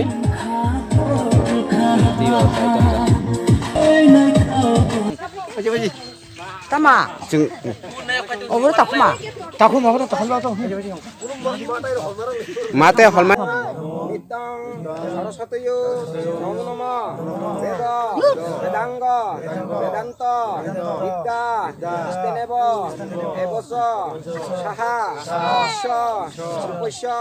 rồi đi vào tay chân ra Tama. chừng Over tak ma. Tak ma ko tak lo to. mate holma Nitang Saraswatiyo Namo Nama Veda Vedanga Vedanta Vidya Istenebo Ebosa Saha Sha Supasya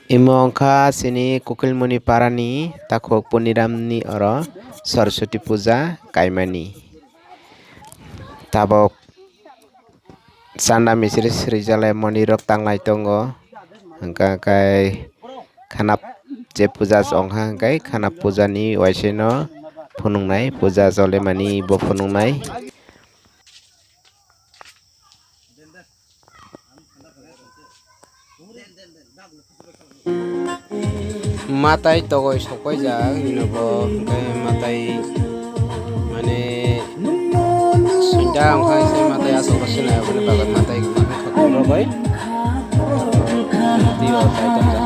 Imongkha sini Kukilmuni parani takhok puniramni oro Saraswati puja kaimani tabok sanda misiri srijale monirok tanglai tongo hingka kai khanap je puja ongha hingkai khanap puja ni waiseno phunungnai puja jole mani bo phunungnai matai togoi sokoi jak hinobo hingkai matai mane sunja ongkhai se matai asok sina bone bagat matai khakro bai dio tai tanja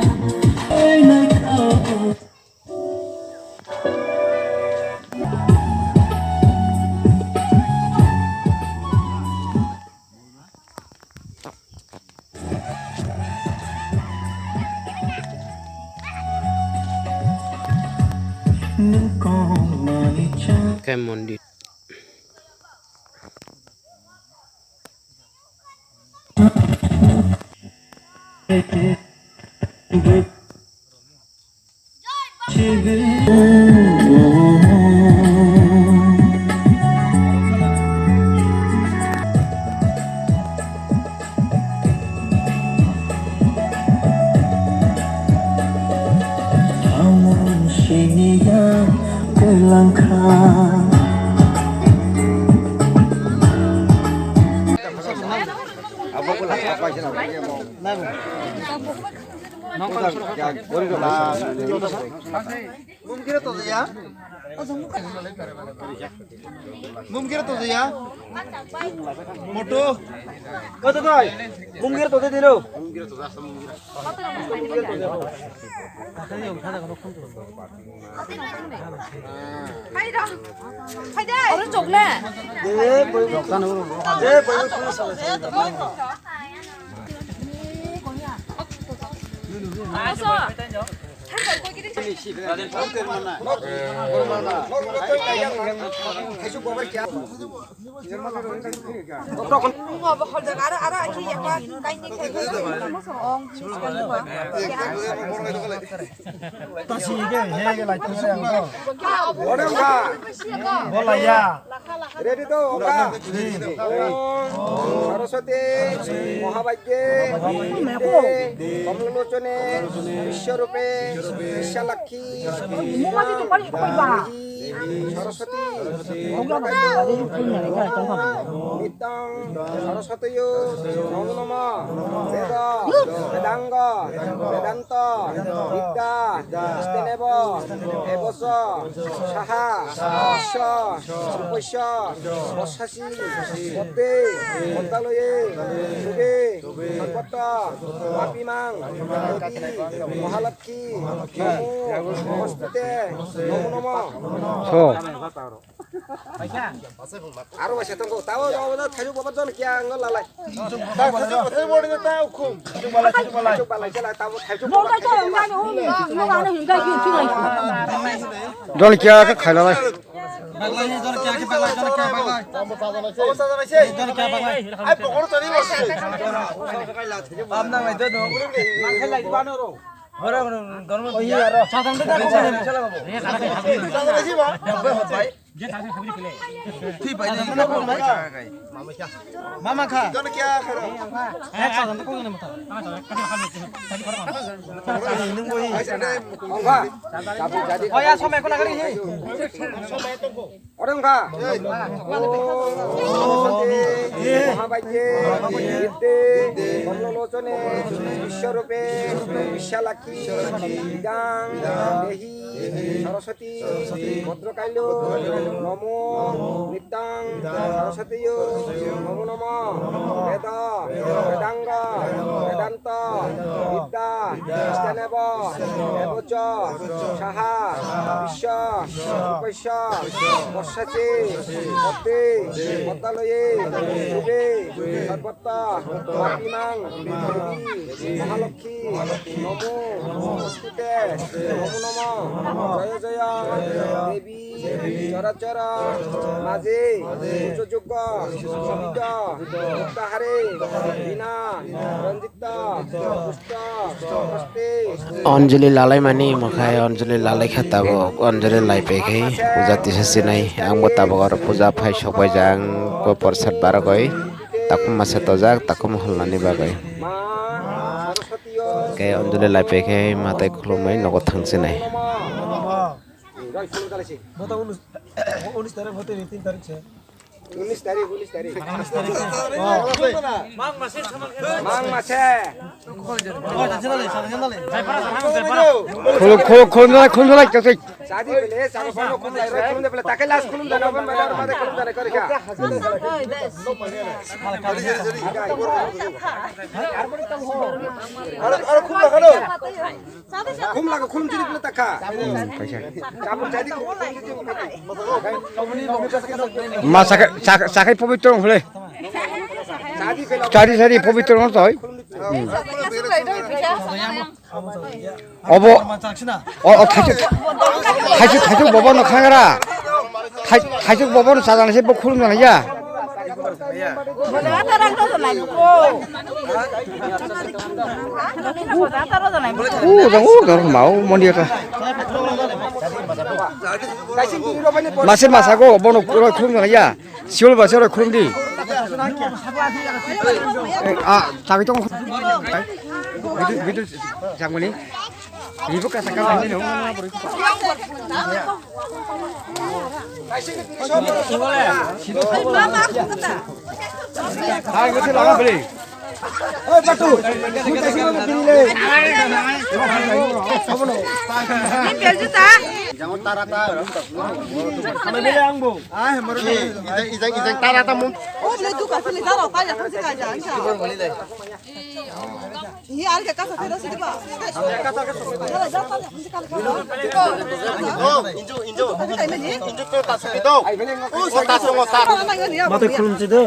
kai mondir Mungkir to ya moto kata dai mungkir to dilo mungkir to asa mungkir 오른쪽 내. Ready to oka Saraswati Mahabagye Kamlolochone Vishwarupe Vishalakhi Saraswati Nitang Saraswatiyo Namo Nama Veda Vedanga Vedanta Vidya Istenebo Ebosa Saha Sha Supasya Osasi Mote Montaloye Suge Sakpata Mapimang Modi Mahalakhi Namo Namaste Namo Nama Aro masih tunggu tahu tahu tahu bapak tuh kia ngelalai. Tahu tahu mau dia tahu kum. Coba lah jalan tahu tahu. Mau cái chơi hôm nay nữa, nó ăn nó hiện cái chuyện chưa này. don kia ka khaila lai Baglai ni don kia baglai don kia baglai. Kamu tahu mana sih? Don kia baglai. Ay pokok tadi masih. Amna mai tu dong. Makan lagi mana ro? Orang dorong. Oh iya ro. Sadang tu kan. Salah babu. Sadang lagi bang. Dapat hobai. Thi bảy này nó không đấy. Mama kha. Don kia kha. Sadang tu kau ni mata. Nung boy. Mama. Oh ya, somai kau nak lagi ni. Somai tu. 어른가 মহাবাক্যে বিদ্যে কমলোচনে বিশ্বরূপে Bishalakshi বিদাং দেহি সরস্বতী ভদ্রকাল্য নমো নিত্যাং সরস্বতী নমো নম বেদ বেদাঙ্গ বেদান্ত বিদ্যা বিষ্ণেব এবচ সাহা বিশ্ব উপস্য বর্ষাচে পদ্মে পদ্মালয়ে শুভে সর্বত্র মাতৃমাং দেবী মহালক্ষ্মী নমো নমস্তুতে নমো নম জয় জয় দেবী চরাচর মাঝে উচ্চযোগ্য সবিত মুক্তাহারে বিনা রঞ্জিত পুষ্ট হস্তে অঞ্জলি লালাই মানি মখায় অঞ্জলি লালাই খাতাবো অঞ্জলি লাই পেখে পূজা তিসাসিনাই আংবো তাবগর পূজা ফাই সবাই যাং প্রসাদ বারগই তাকুম মাসে তজাক তাকুম হলনানি বাগই মা সরস্বতী কে অঞ্জলি লাই পেখে মাতাই খুলুমাই নগদ থাংসিনাই জয় শুরু করেছি বতা 19 তারিখ হতে 3 তারিখ ছে 19 তারিখ মাং মাসে মাং মাসে খোল লাগতেছে शादी पहले सारो फनो खुल जाए खुल दे पहले ताके लास्ट खुल जाना अपन बाजार में खुल जाने करे क्या अरे खुल लगा लो खुल लगा खुल जी पहले तका काबू शादी মা সাকাই পবিত্র হলে शादी पहले চারি চারি পবিত্র হতে হয় অব থাইছো ববন খাগরা থাইছো ববন সাজানাসে ব খুলুম জানাইয়া mau mondir masih masago bono khulum ya siul basero khulum di tapi tong bidu jangmani ibu kasaka ini no ah gitu lama beli oh patu kita sih mau pilih le ini biar juta jangan tarata kami beli angbo ah moro izang tarata mum oh le tu kasih le taruh aja kasih aja insya ini alga kasih terus itu pak injo pe tasbito oh tasong otak mate khulum chide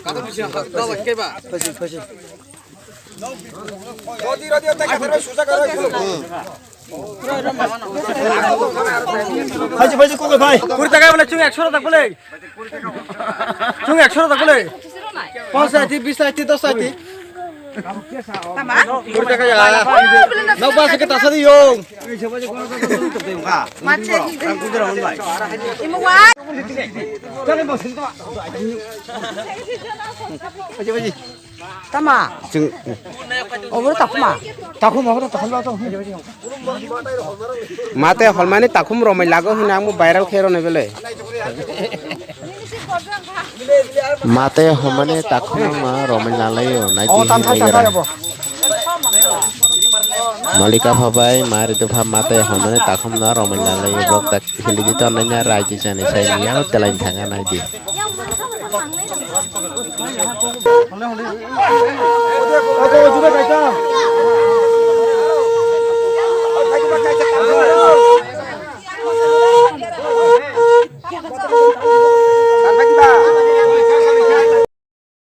Kata bisa kau pakai pak? Pasti. Roti otak kita susah kalau itu. Haji kok ভাই 20 টাকা বলে চুং 100 টাকা বলে চুং 100 টাকা বলে 5 20 10 Tama? 20 টাকা ya no pasa que tasa yung Macet gitu. Imuwan. Tama. Jeng Obor takma. takum mau takum lo to mate holmani takum romai lago hina amu viral khero ne bele mate holmani takum ma romai lalai o nai oh tan tan tan ya malika bhabai mari tu bhab mate holmani takum na romai lalai bok tak hindi diton nanya raji chani sai niya telain thanga nai di oke juga kaita